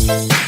Let's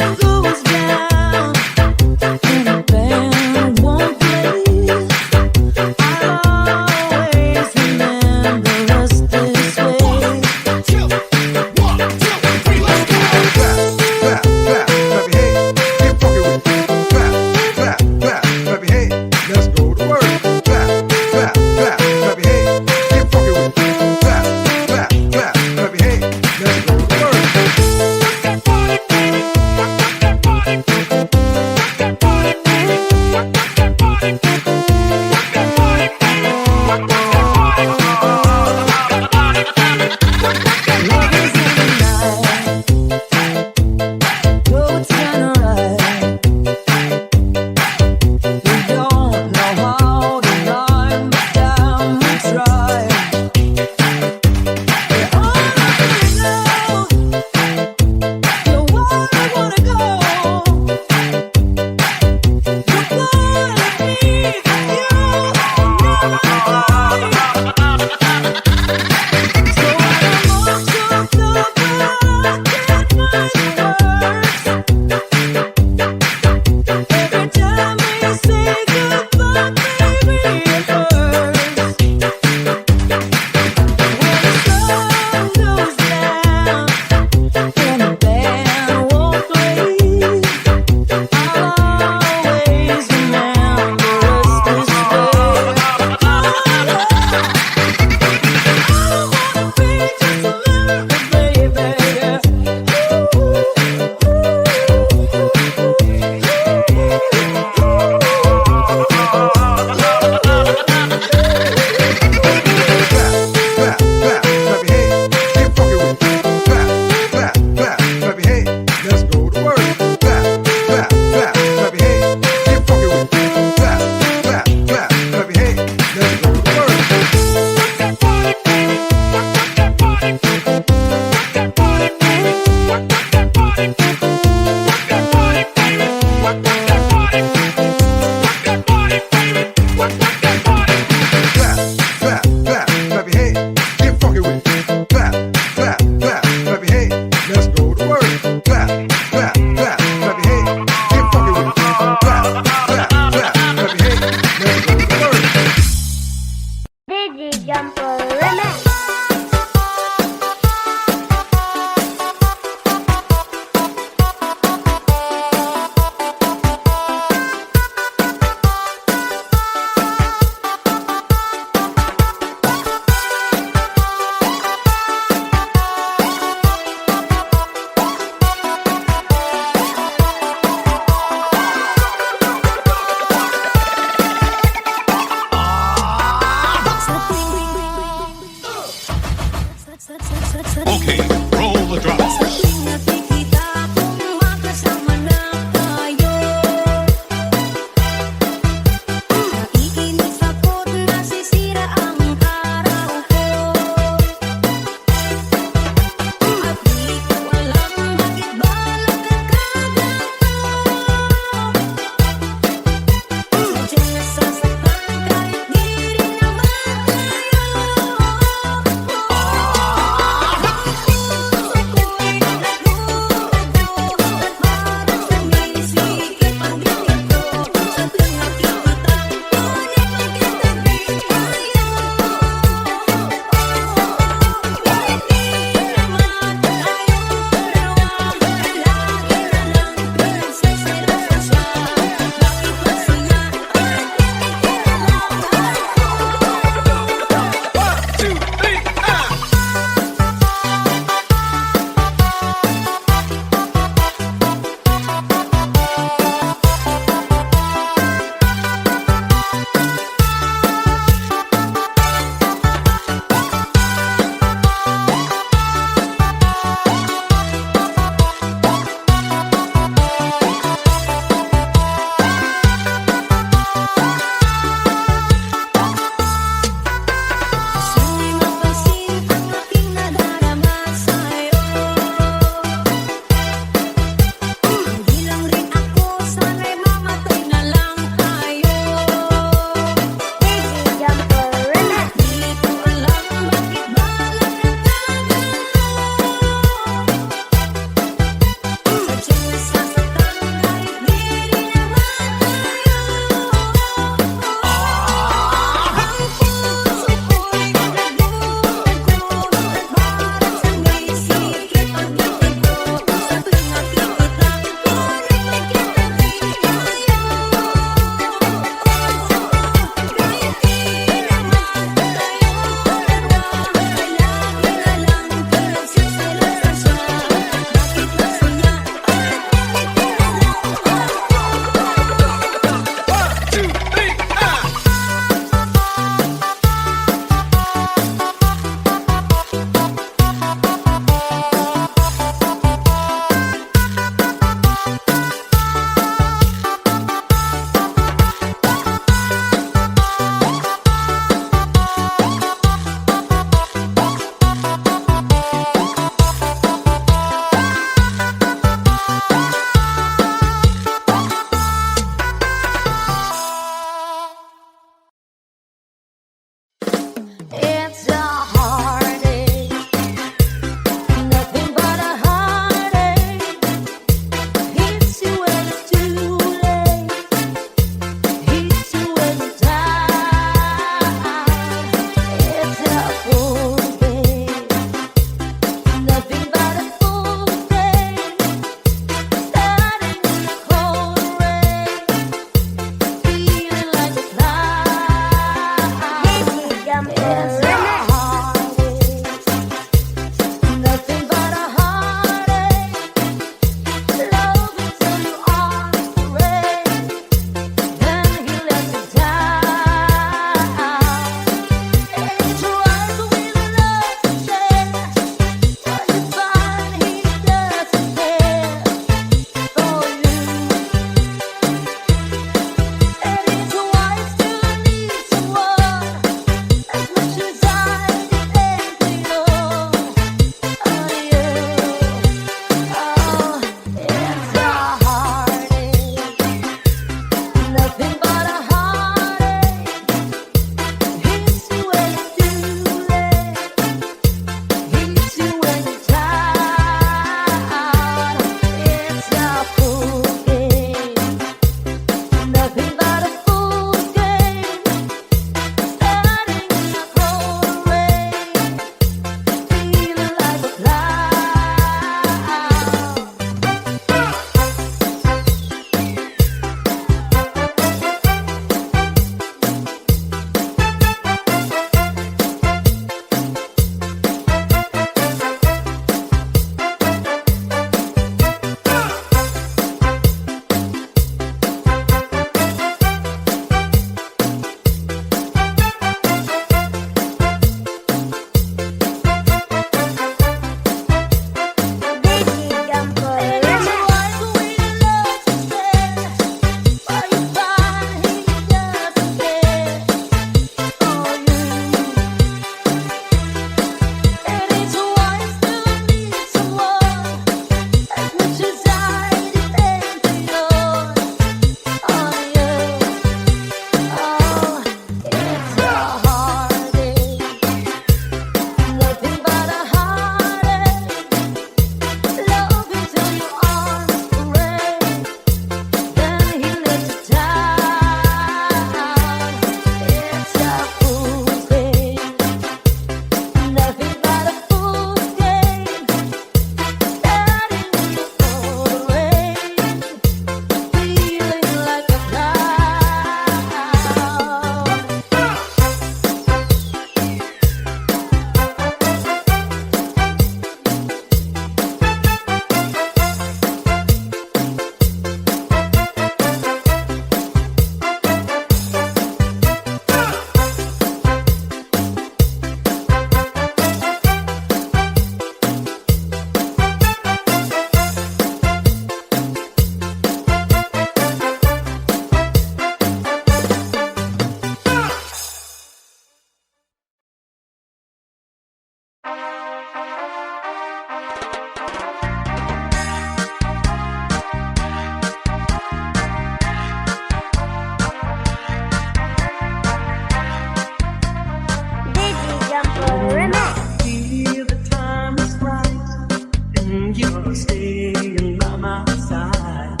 You're staying by my side,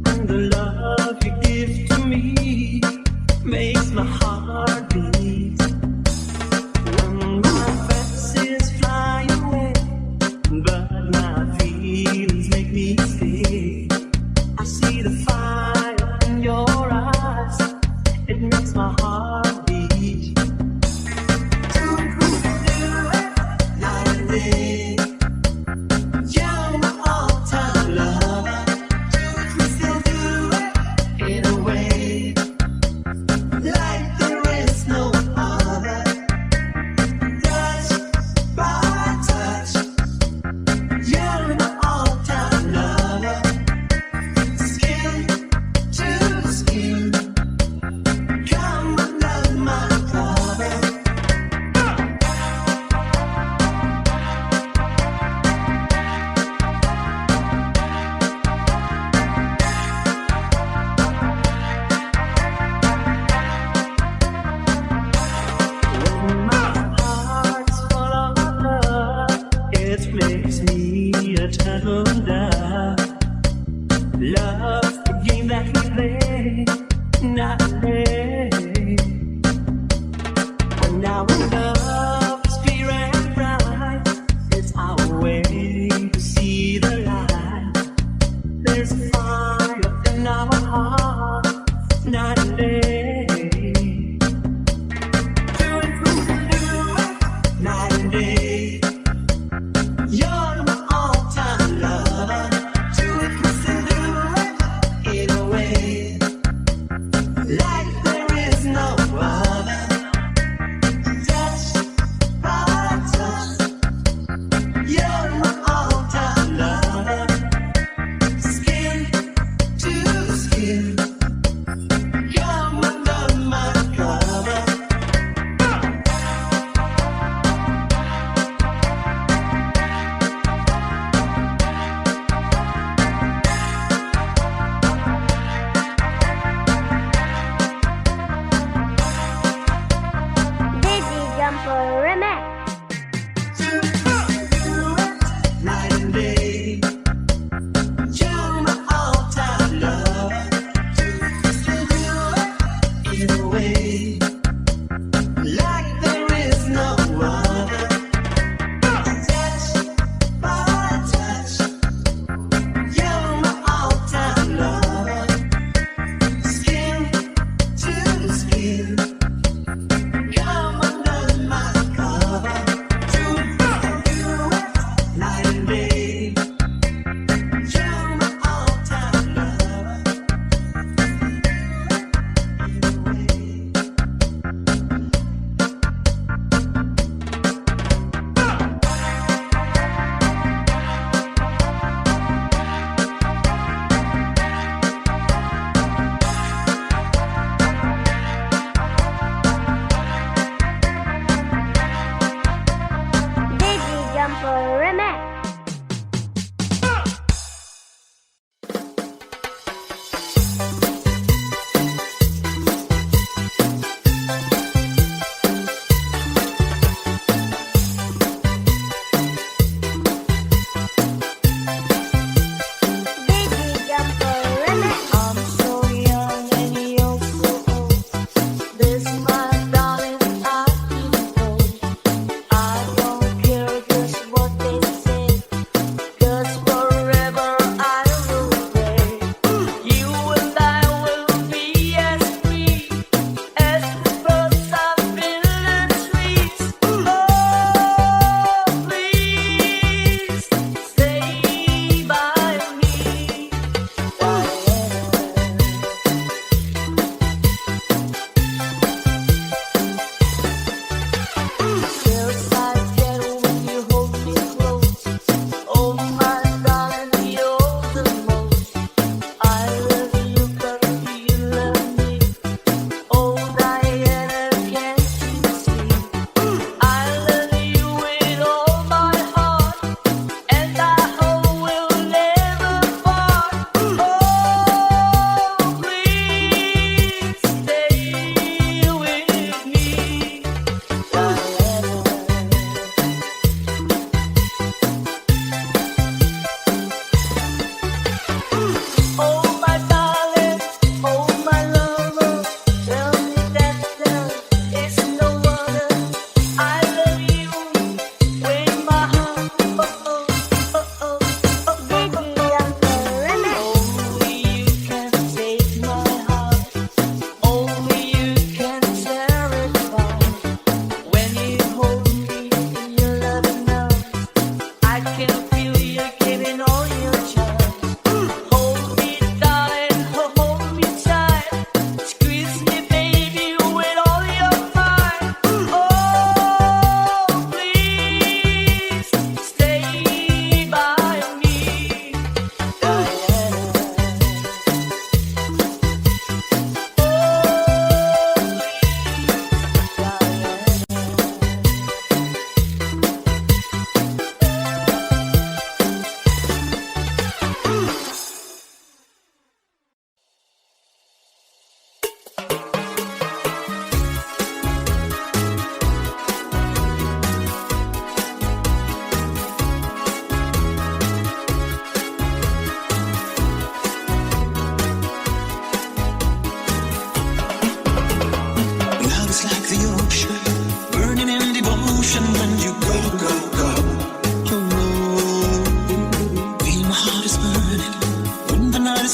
and the love you give to me makes my heart beat. When my fancies fly away, but my feelings make me stay. I see the fire in your eyes, it makes my heart beat. Do it, we can do it, night and day. You're my all-time lover. Do it, we still do it, in a way, like there is no other. Touch by touch, you're my all-time lover. Skin to skin, come and love my lover. When my heart's full of love, it makes me a gentle dove. Love's the game that we play, not play. When our love is pure and bright, it's our way to see the light. There's a fire in our heart, night and day. Do it, we can do it, night and day. You're my all-time lover. Do it, we can do it, in a way,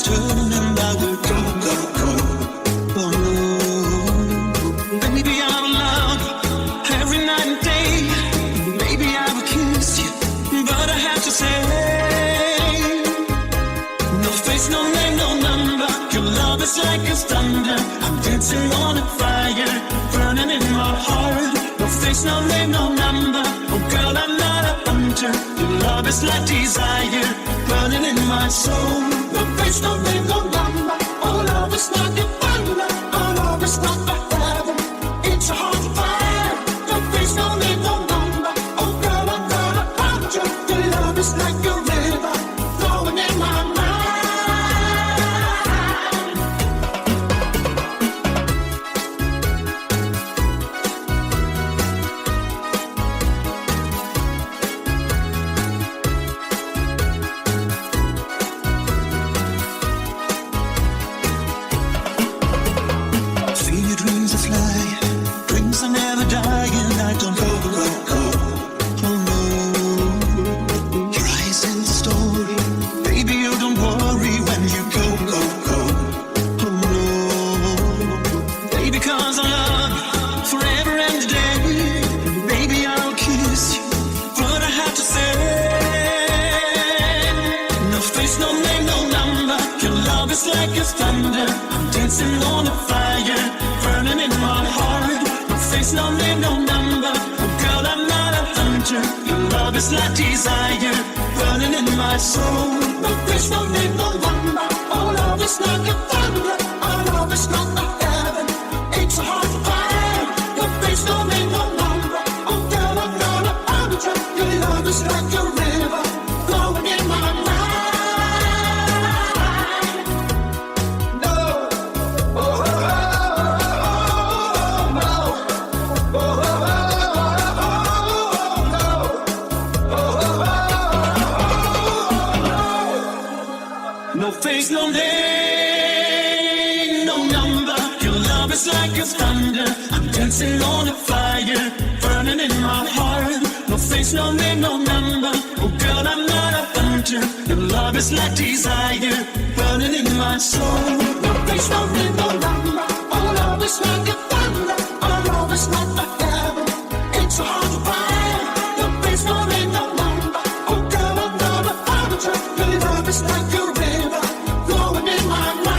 turn and I will go, go, go. Oh no. Baby, I will love you every night and day. Maybe I will kiss you, but I have to say, no face, no name, no number. Your love is like a thunder. I'm dancing on a fire, burning in my heart. No face, no name, no number. Oh girl, I'm not a hunter. Your love is like desire, burning in my soul. No face, no name, no number. Oh love is like a thunder. Oh love is like a heaven. It's a hard to find. No face, no name, no number. Oh girl, I'm not a hunter. Your love is like a river, flowing in my mind. It's like desire, burning in my soul. No face, no name, no number. Oh, love is like a thunder. Oh, love is like a heaven. It's hard to find. No face, no name, no number. Oh, girl, I'm not a hunter. Your love is like a river, flowing in my mind. No, oh, oh, oh, oh, no, oh, oh, oh. No face, no name, no number. Your love is like a thunder. I'm dancing on a fire, burning in my heart. No face, no name, no number. Oh girl, I'm not a hunter. Your love is like desire, burning in my soul. No face, no name, no number. Oh love is like a thunder. Oh love is like a heaven. It's hard to find. No face, no name, no number. Oh girl, I'm not a hunter. Your love is like a river, flowing in my mind.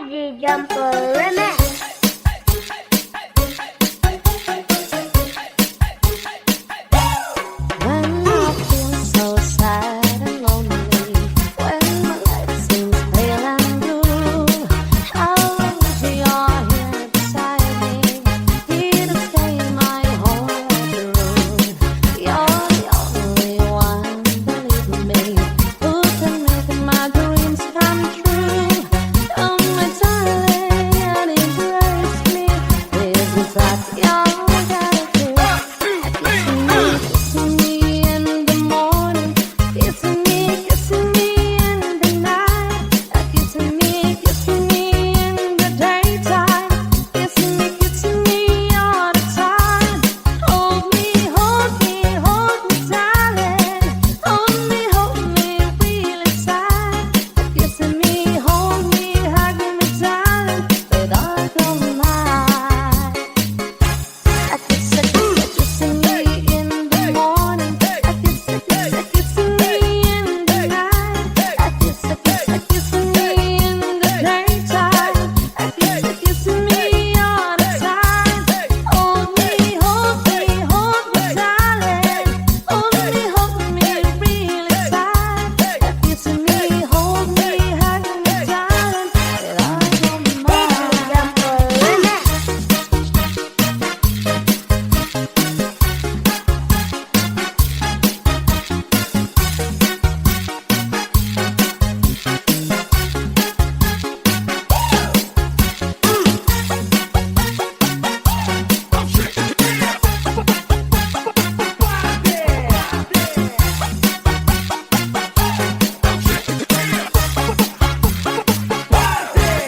Biggie Jumper Remix. When I feel so sad and lonely, when my life seems pale and blue, I wish you're here beside me, here to stay my whole life through. You're the only one, believe me, who can make my dreams come true. Come, my darling, and embrace me. This is what you gotta do. Kissing me in the morning, kissing me in the night, kissing me in the daytime, kissing me all the time. Hold me, darling. Hold me really tight. Kissing me, hold me, hug me, darling, with all your might. Kissing me in the morning, kissing me in the night, kissing me in the daytime, kissing me all the time. Hold me, darling. Hold me really tight. Kissing me, hold me, hug me, darling, with all your might.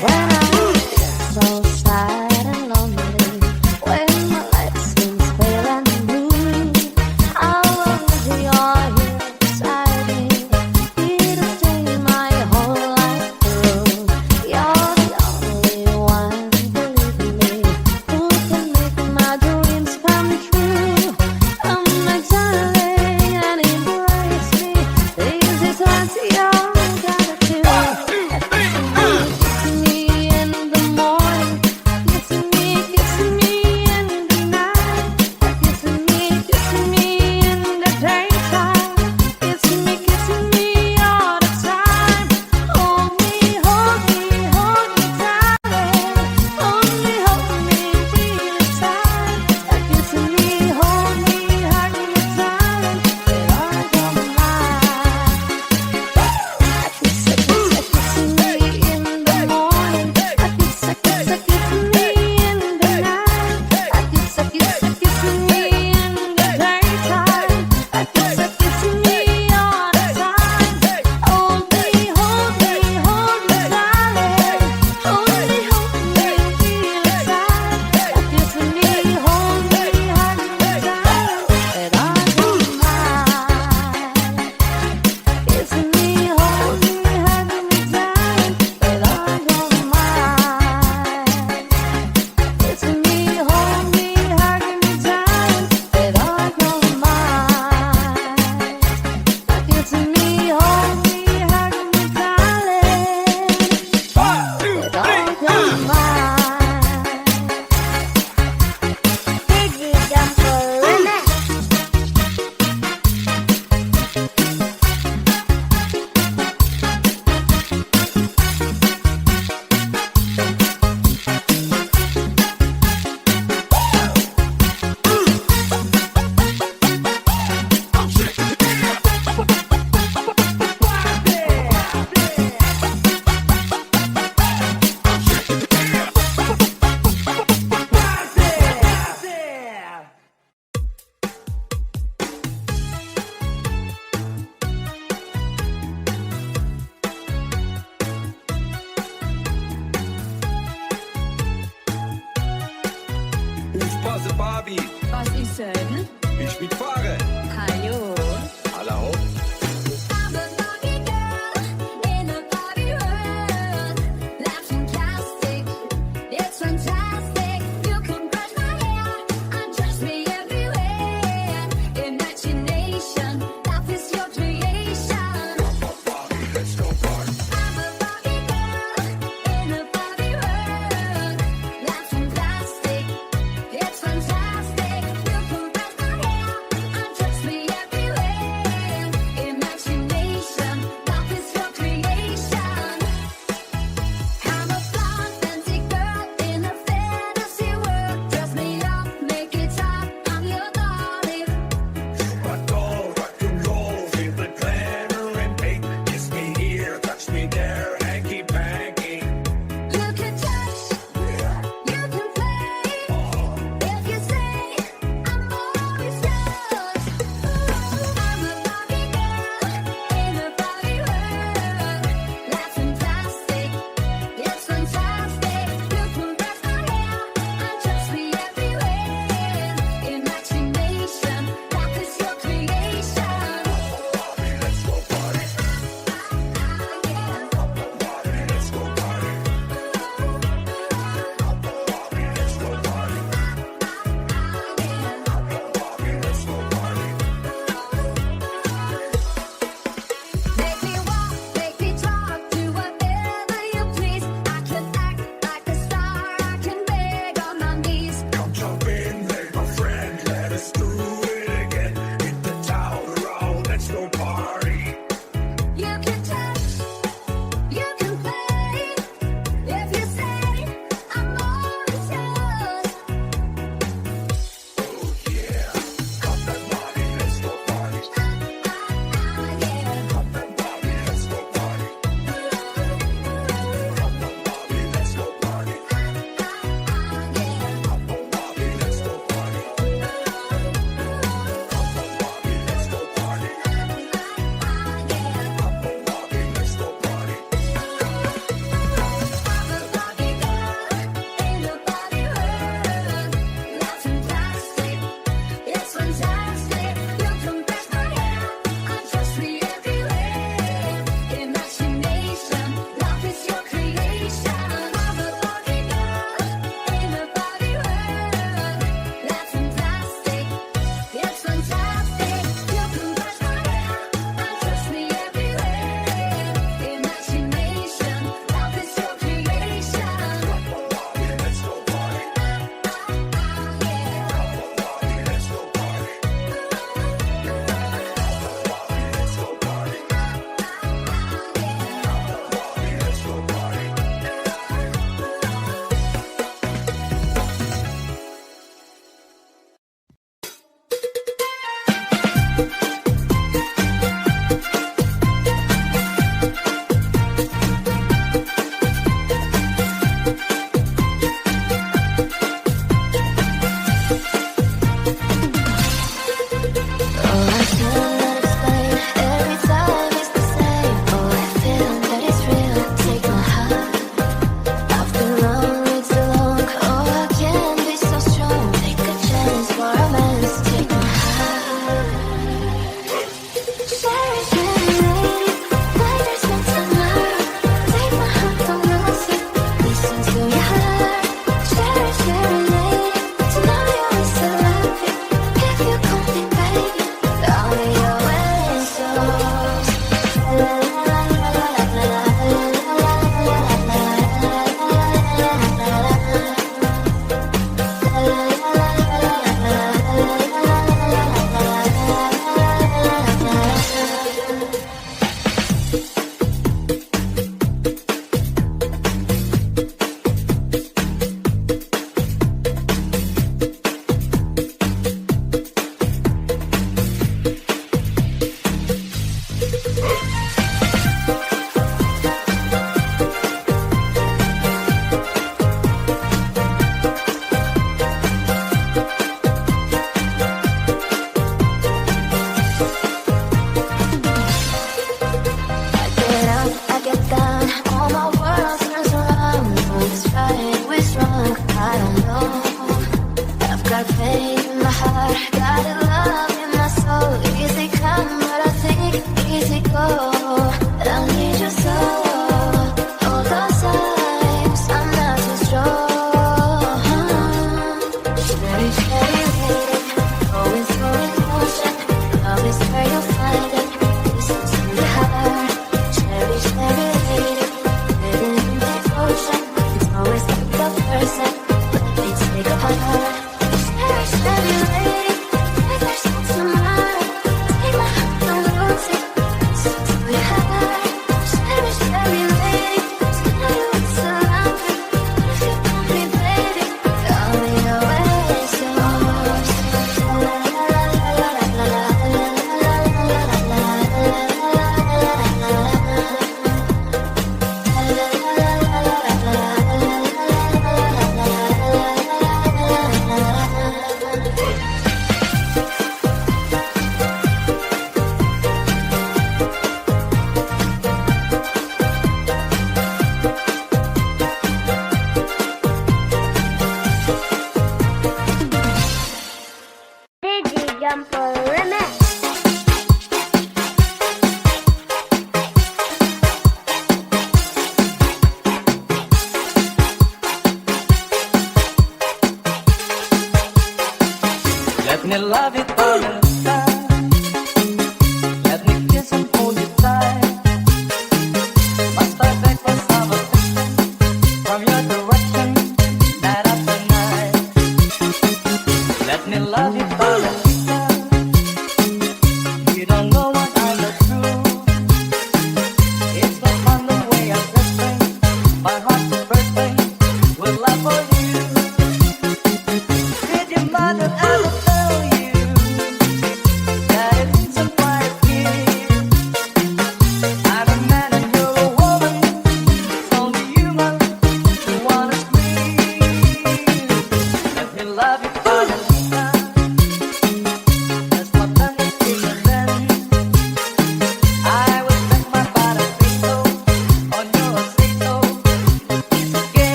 When I feel so sad and lonely, when my life seems pale and blue, I wish you're here beside me, here to stay my whole life through. You're the only one, believe me, who can make my dreams come true. Come, my darling, and embrace me. This is what you gotta do. Kissing me in the morning, kissing me in the night, kissing me in the daytime, kissing me all the time. Hold me, darling. Hold me really tight. Kissing me, hold me, hug me, darling, with all your might. Kissing me in the morning, kissing me in the night, kissing me in the daytime, kissing me all the time. Hold me, darling. Hold me really tight. Kissing me, hold me, hug me, darling, with all your might. Kissing me, hold me, hug me, darling, with all your might. Kissing me, hold me, hug me, darling, with all your might. Kissing me, hold me, hug me, darling, with all your might. Biggie Jumper Remix. Ich passe Barbie, Was ist denn? ich mitfahre. Hallo? Alle hoch. I'm a Barbie girl in a Barbie world. Life's fantastic, it's fantastic. You can brush my hair, undress me everywhere. Imagination, life is your creation. Barbie, let's go party. I'm a Barbie girl in a Barbie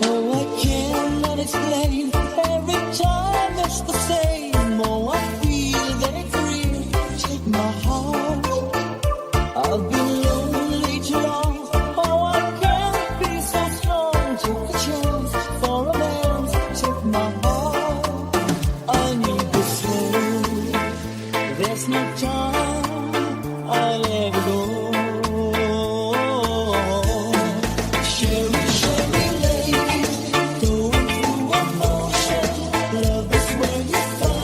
Oh, I cannot explain. Every time it's the same. Oh, I feel that it's real. Take my heart. I've been lonely too long. Oh, I can't be so strong. Take a chance for romance. Take my heart. I need this love. There's no time. I'll ever go. Sherry, Sherry lady, going through emotion. Love is where you find.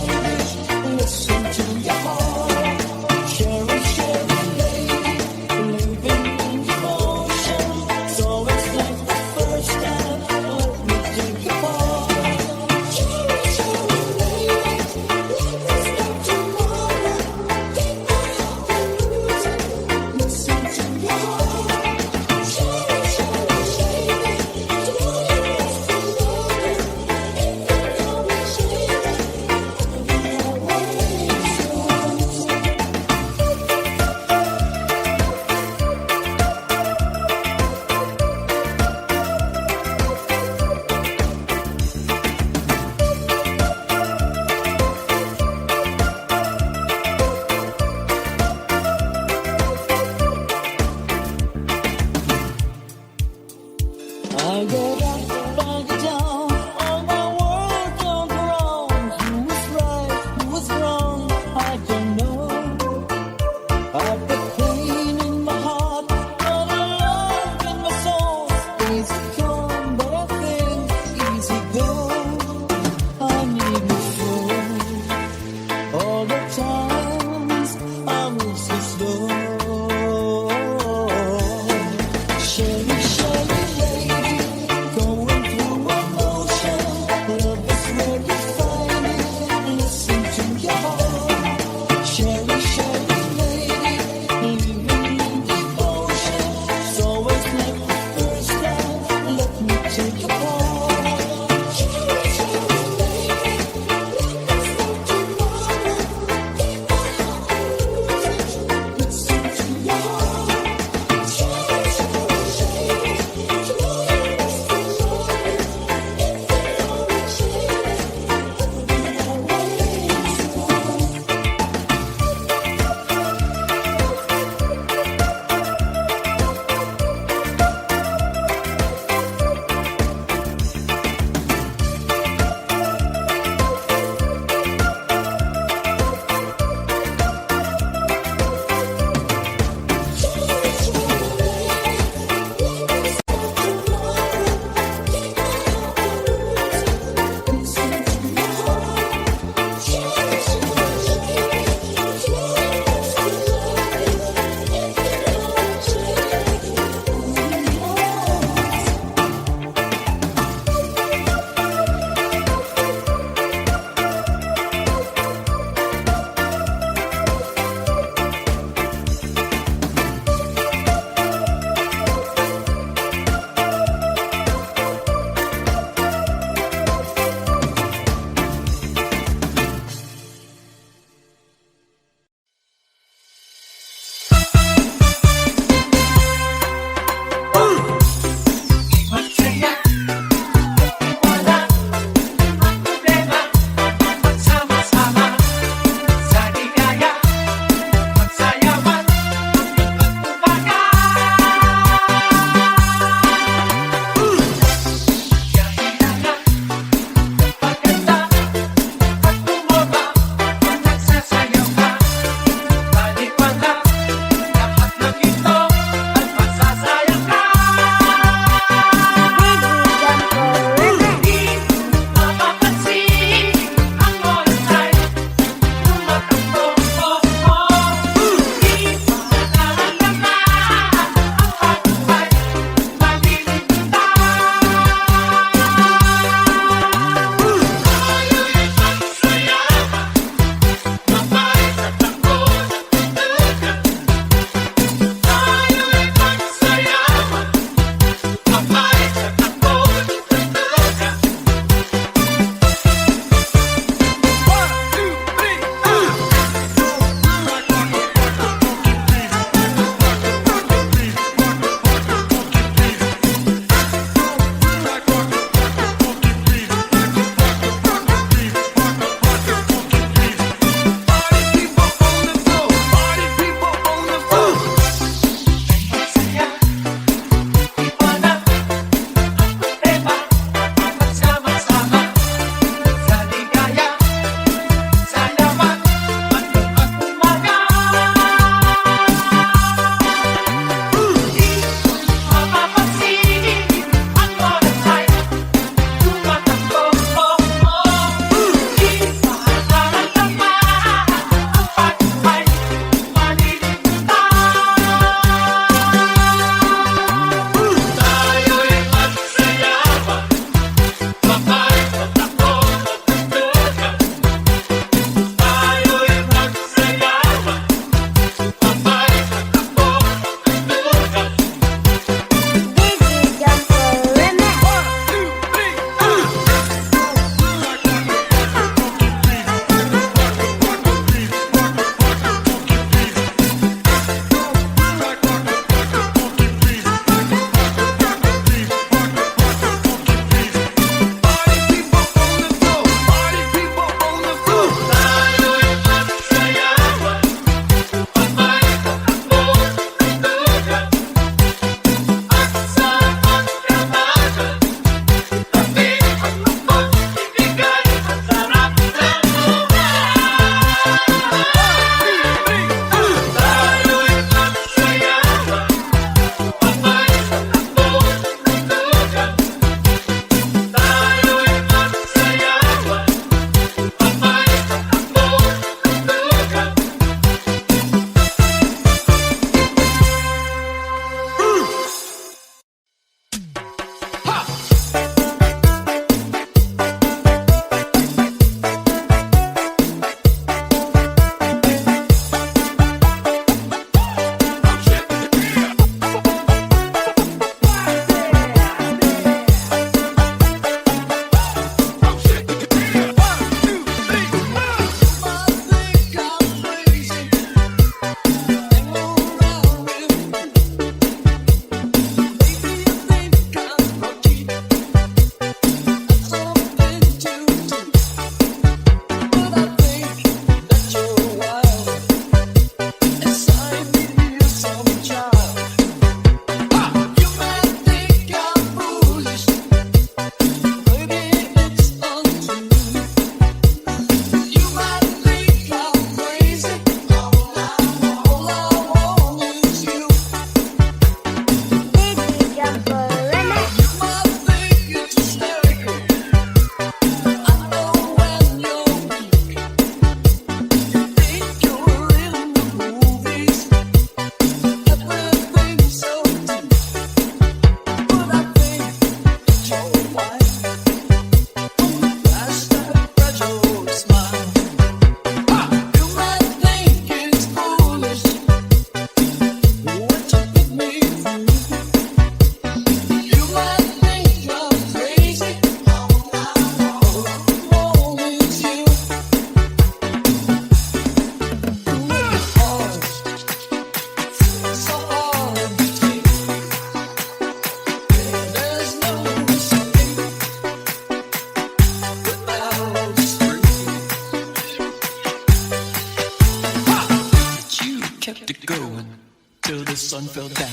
sun fell down,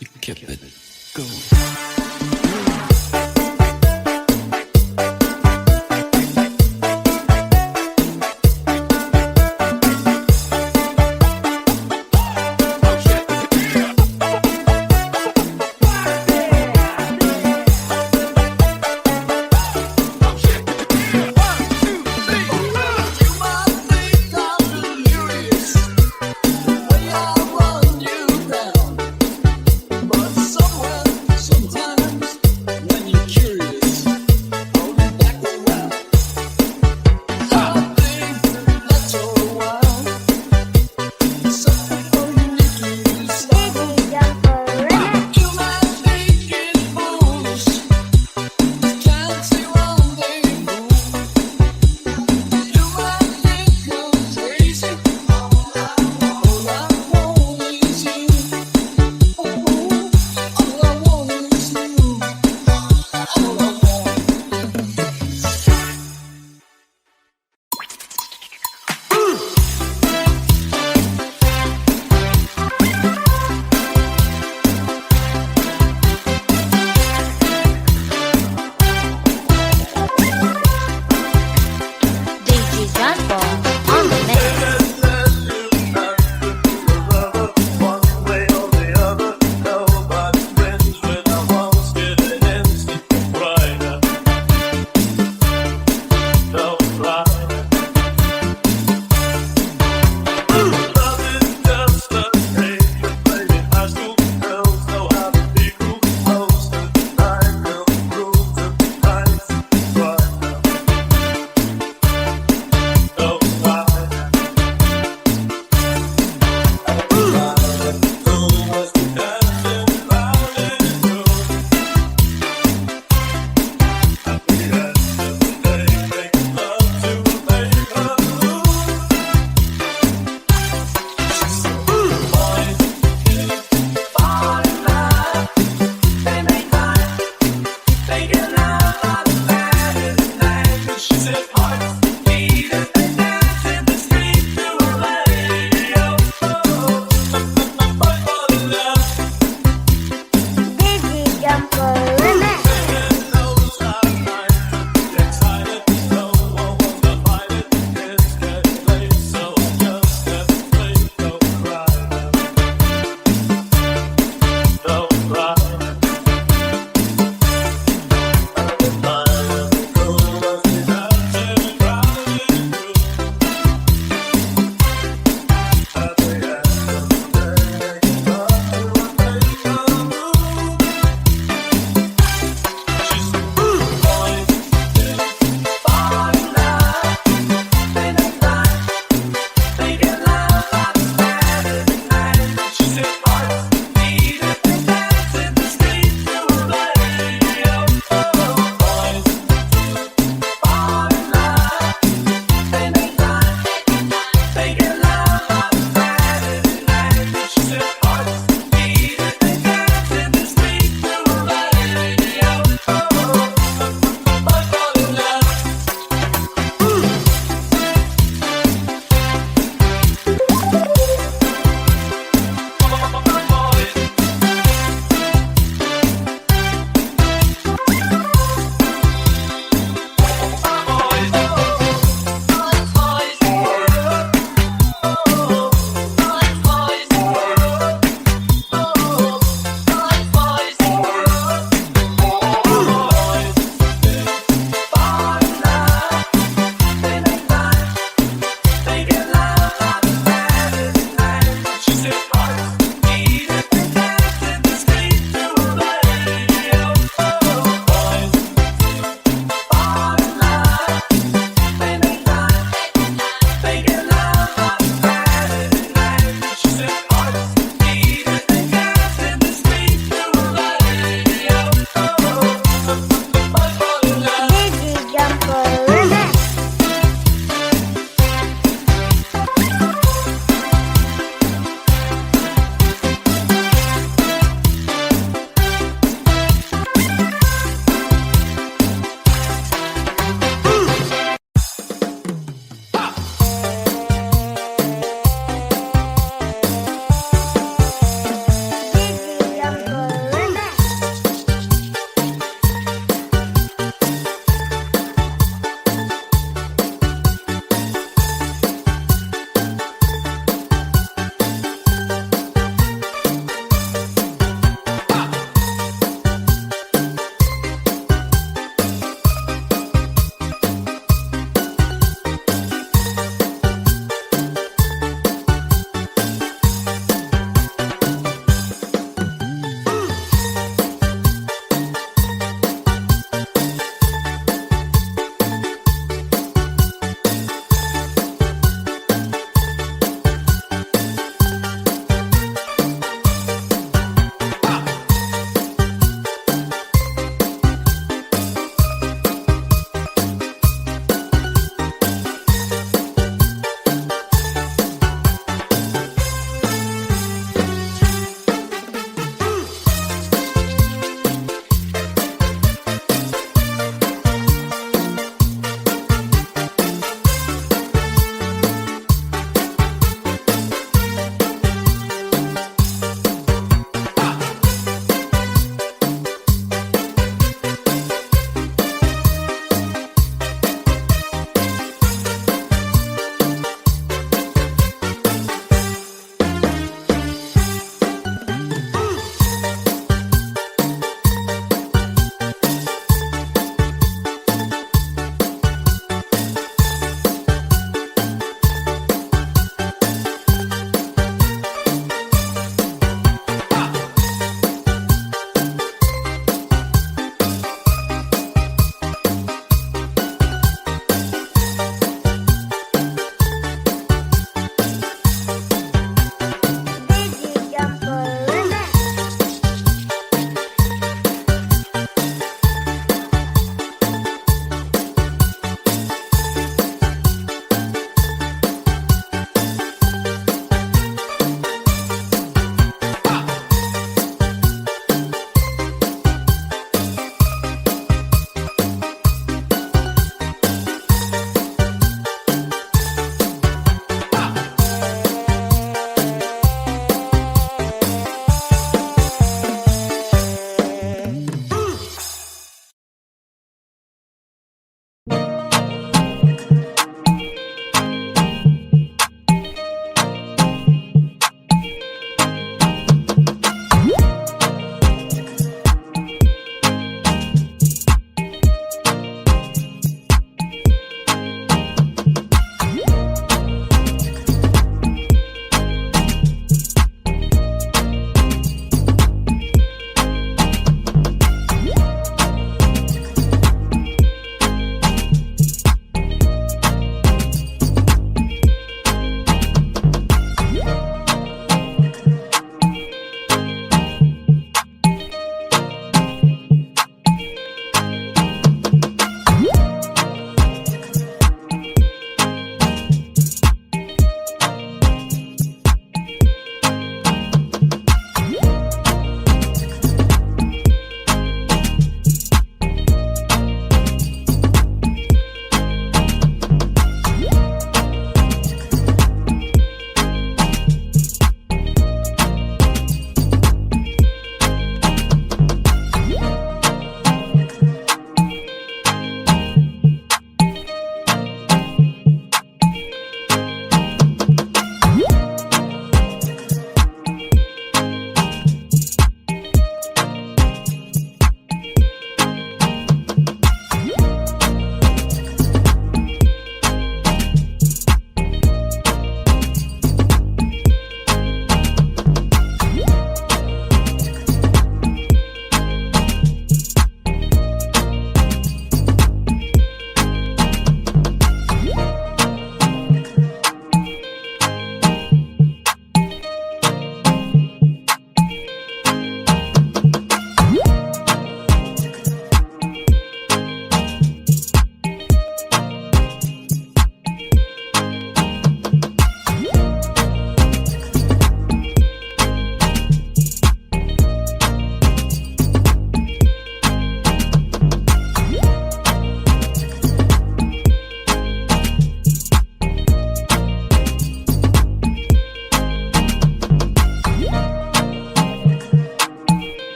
you kept it going. So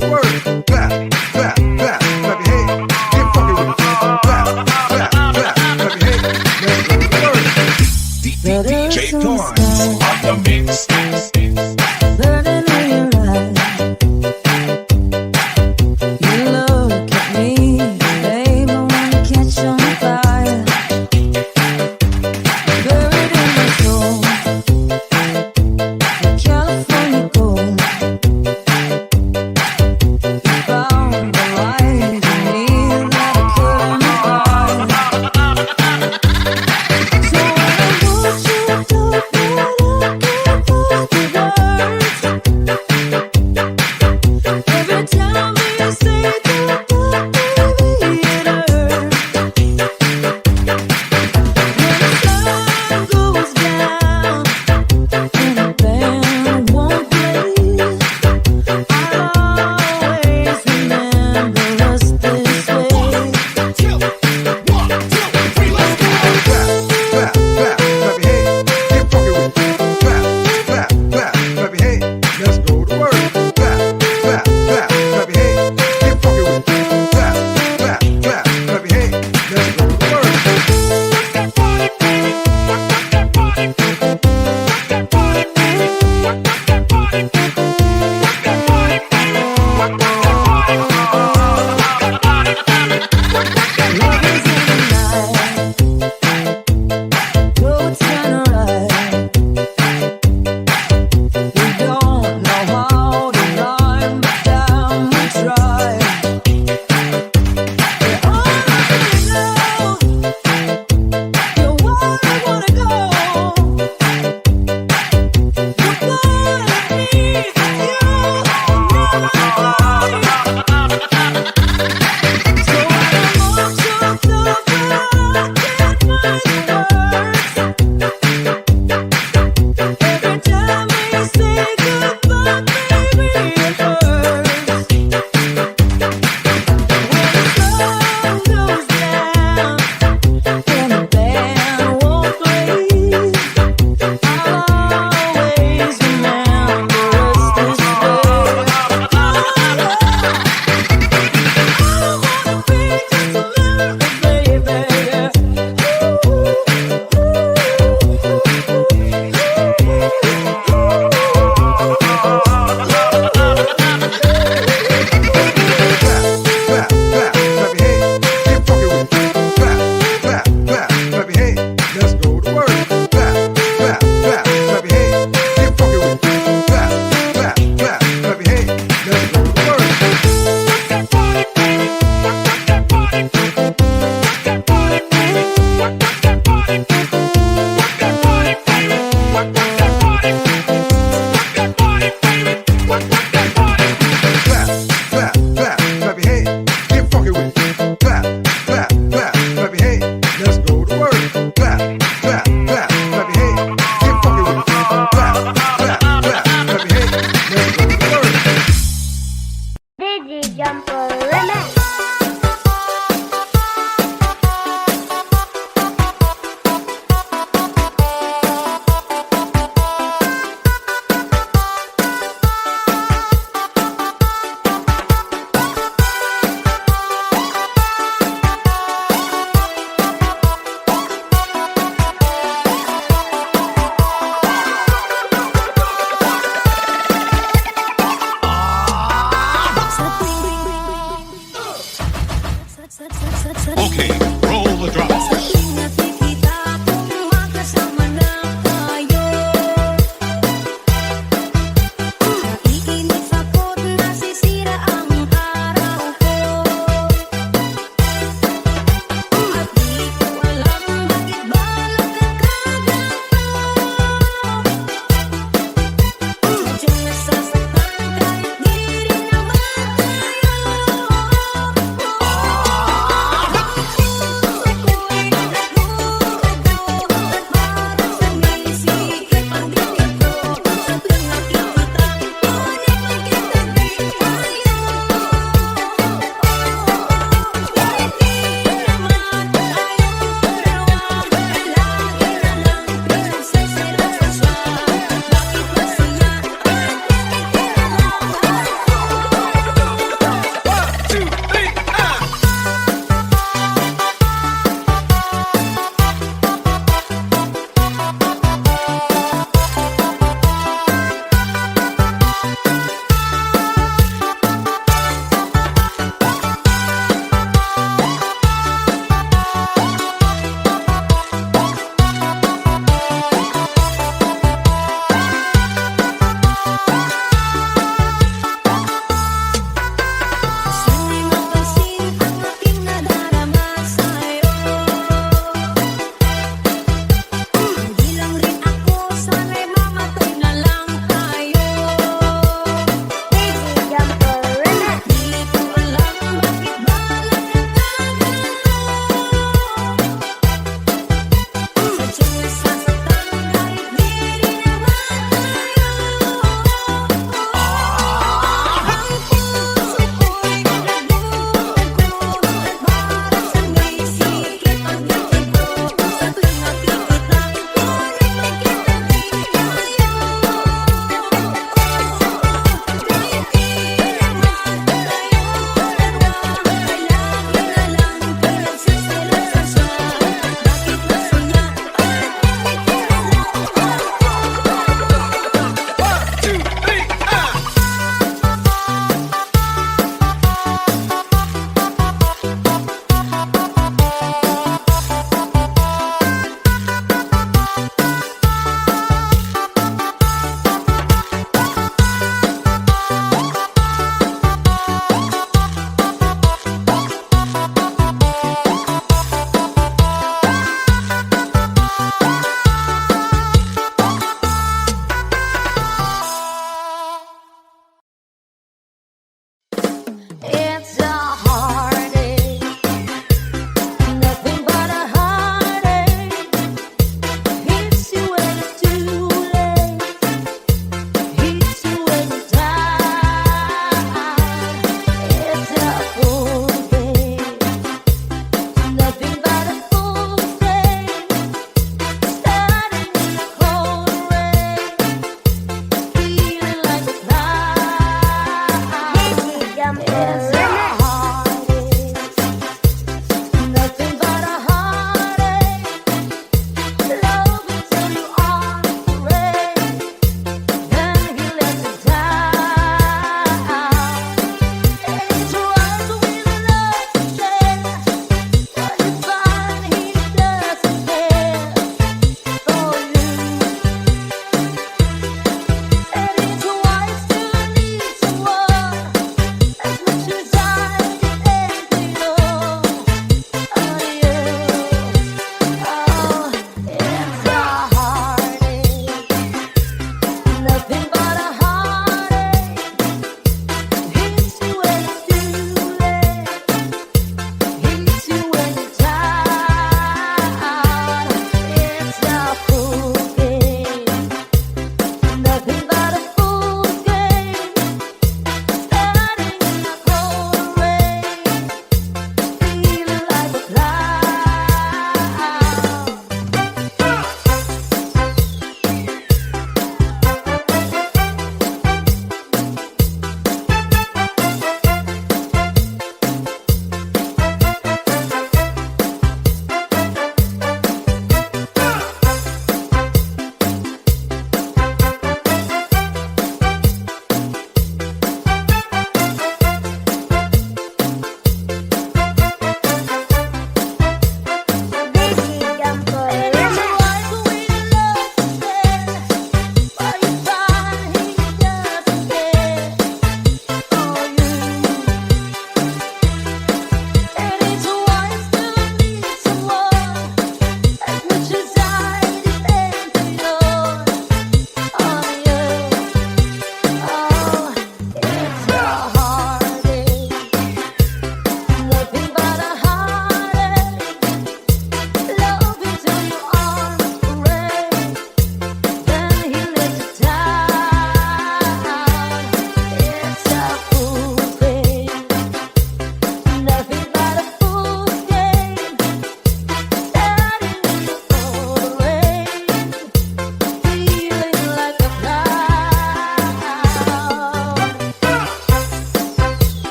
to work. Clap, clap, clap, clap your hands. Get funky with it. Clap, clap, clap, clap your hands. Let's go to work. DJ Torrance on the mix. Burning in your eyes. You look at me, babe, I wanna catch on fire. Buried in my soul, the California gold. You found the light in me that I couldn't find. So I want you to every time you say goodbye, baby, it hurts. When the sun goes down and the band won't play, I'll always remember us this way. Clap, clap, clap, clap your hands. Get funky with it. Clap, clap, clap, clap your hands. Let's go to work. Clap, clap, clap, clap your hands. Get funky with it. Clap, clap, clap, clap your hands. Let's go to work. Love is in the night, roads turn right. We don't know how to rhyme, but damn we try. We're all already know you're where I wanna go. You're gonna need you So I don't want you to know I can't find the words. Every time we say goodbye, baby, it hurts. When the sun goes down and the band won't play, I'll always remember us this way. I don't wanna be just a memory, baby. Clap, clap, clap your hands. Get funky with it. Clap, clap, clap, clap your hands. Let's go to work. Clap, clap, clap, clap your hands. Get funky with it. Clap, clap, clap, clap your hands. Let's go to work. Clap, clap, clap, clap your hands. Get funky with it. Clap, clap, clap, clap your hands. Let's go to work. Clap, clap, clap, clap your hands. Get funky with it. Clap, clap, clap, clap your hands. Let's go to work. Digi Jumper Remix.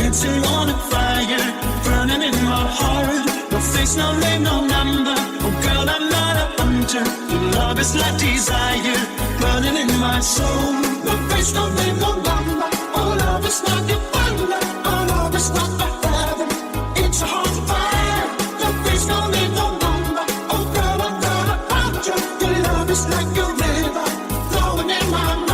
dancing on a fire, burning in my heart. No face, no name, no number. Oh girl, I'm not a hunter. Your love is like desire, burning in my soul. No face, no name, no number. Oh love is like a thunder. Oh love is like a heaven. It's a heart fire. No face, no name, no number. Oh girl, I'm not a hunter. Your love is like a river, flowing in my mind.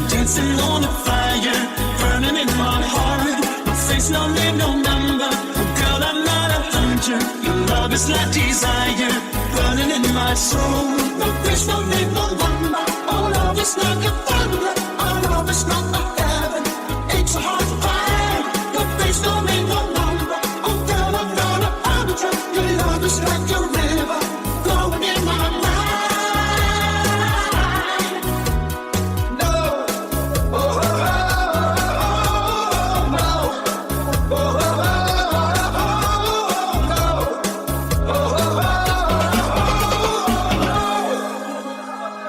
Dancing on a fire, burning in my heart. No face, no name, no number. Oh girl, I'm not a hunter. Your love is like desire, burning in my soul. No face, no name, no number. Oh love is like a thunder. Oh love is not a heaven. It's a heart fire. No face, no name, no number. Oh girl, I'm not a hunter. Your love is like a river, flowing in my mind.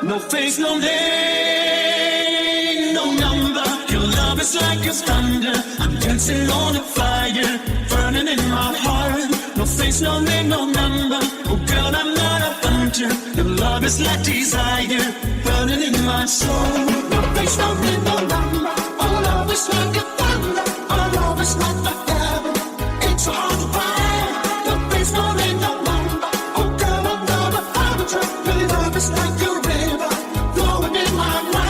No face, no name, no number. Your love is like a thunder. I'm dancing on a fire, burning in my heart. No face, no name, no number. Oh girl, I'm not a hunter. Your love is like desire, burning in my soul. No face, no name, no number. Oh love is like a thunder. Oh love is like a heaven. It's a heart fire. No face, no name, no number. Oh girl, I'm not a hunter. Your love is like a river, flowing in my mind.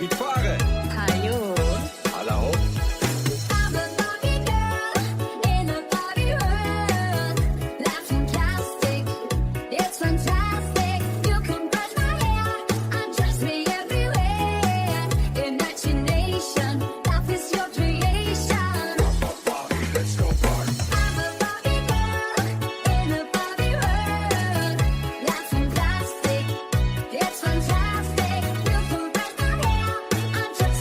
Ich fahre. Ayun. Alla hopp. I'm a Barbie girl in a Barbie world. Life's fantastic, it's fantastic. You can brush my hair, undress me everywhere. Imagination, life is your creation. Barbie, let's go party. I'm a Barbie girl in a Barbie world. Life's fantastic, it's fantastic. You can brush my hair, undress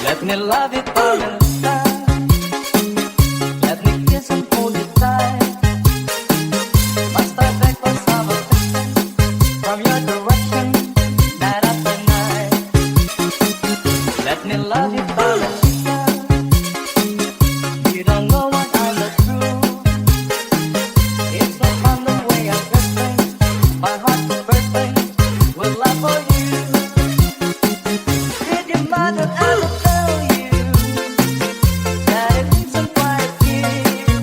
Let me love you for a time. Let me kiss and hold you tight. Must I beg for some affection from your direction, night after night? Let me love you for a time. You don't know what I look through. It's so fun the way I'm dressing. My heart's bursting with love for you. Did your mother ever tell you that it isn't quite a kiss?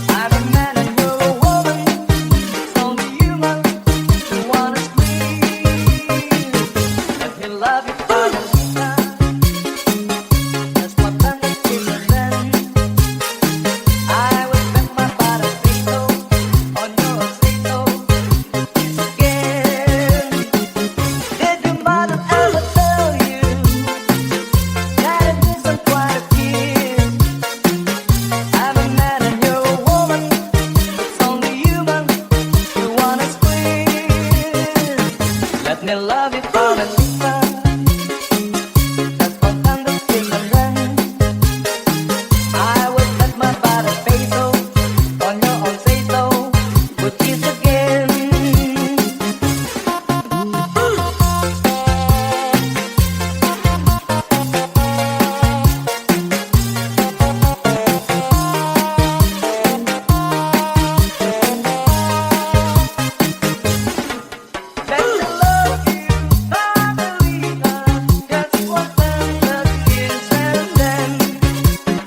I'm a man and you're a woman. It's only human who wanna squeeze. Let me love you for a time. Just one time kiss and then I will bet my bottom veto on your say-so. Kiss again. Did your mother ever tell you that it isn't quite a kiss? I'm a man and you're a woman. It's only human you wanna squeeze. Let me love you for a time. Just one tender kiss and then I will bet my bottom peso on your own say-so. We'll kiss again. Let me love you, Margarita. Just one tender kiss and then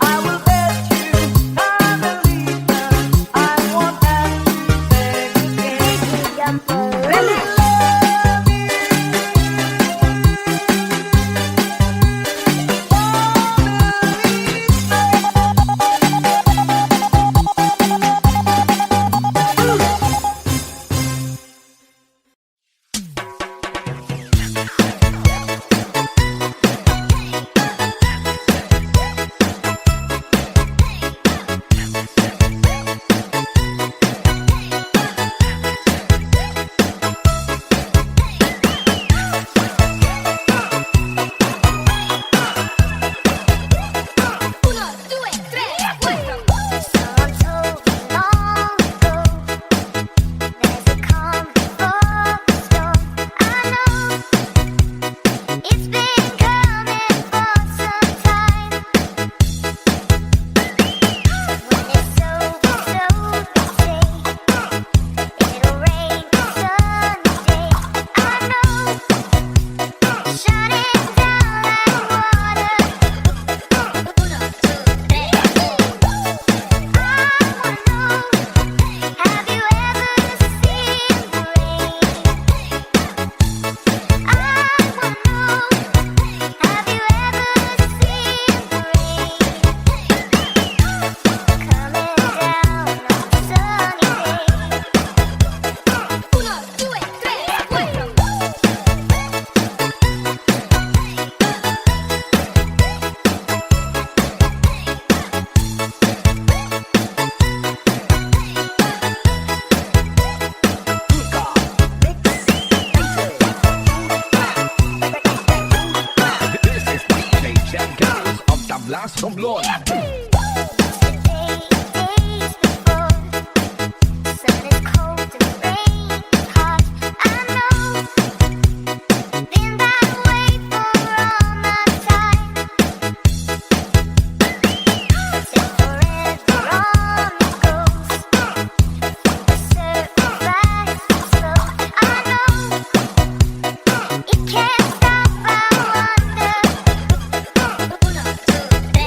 I will bet you, Margarita. I won't have to beg again. Let me love you, Uno, due, tre, quattro. Someone told me long ago there's a calm before the storm. I know it's been coming for some time. When it's over, so they say it'll rain someday. I know shutting down like water. Uno, two, tre, I wanna know, have you ever seen the rain? I wanna know, have you ever seen the rain coming down on a sunny day? uno, due, tre, quattro. This is DJ Jack Girls of the Blast from Lord. Days before, the sun is cold and rain is hot. I know, been that way for all my time. Till forever on it goes, a certain rise and slow. I know, it can't stop. I wonder. Uno, two, tre,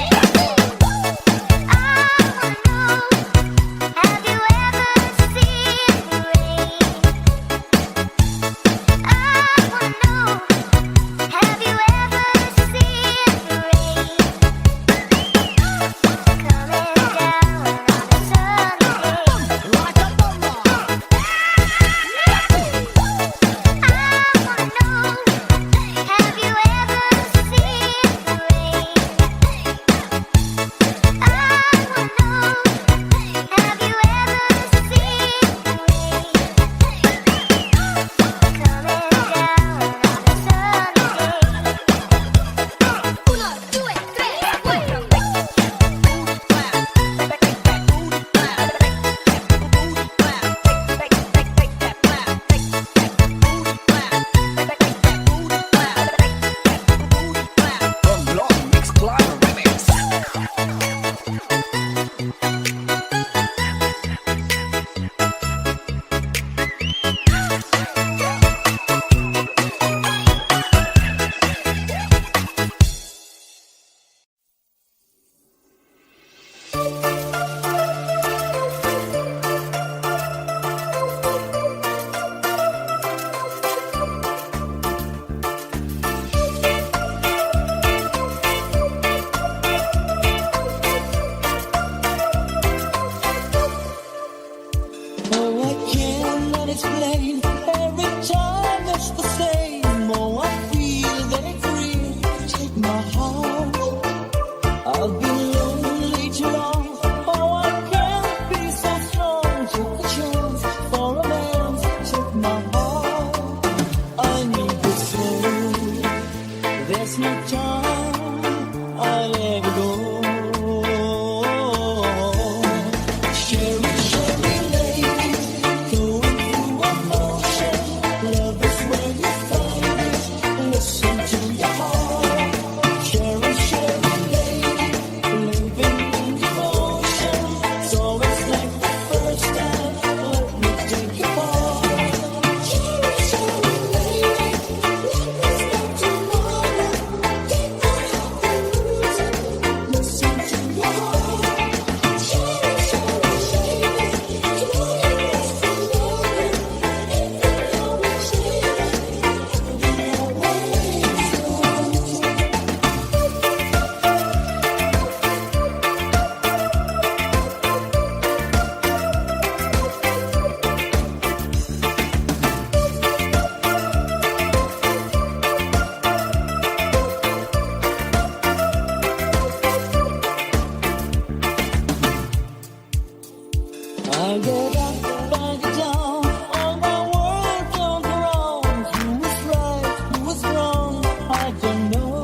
get up, I get down, all my world turned around. Who was right, who was wrong, I don't know.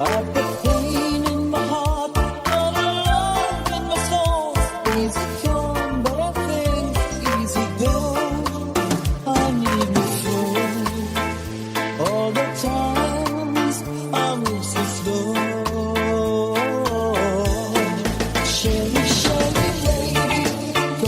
I've got pain in my heart, all alone in my soul. Easy come, but I think easy go. I need me soul. All the times I move so slow. Sherry, Sherry, lady,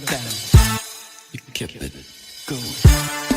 down. You keep it going.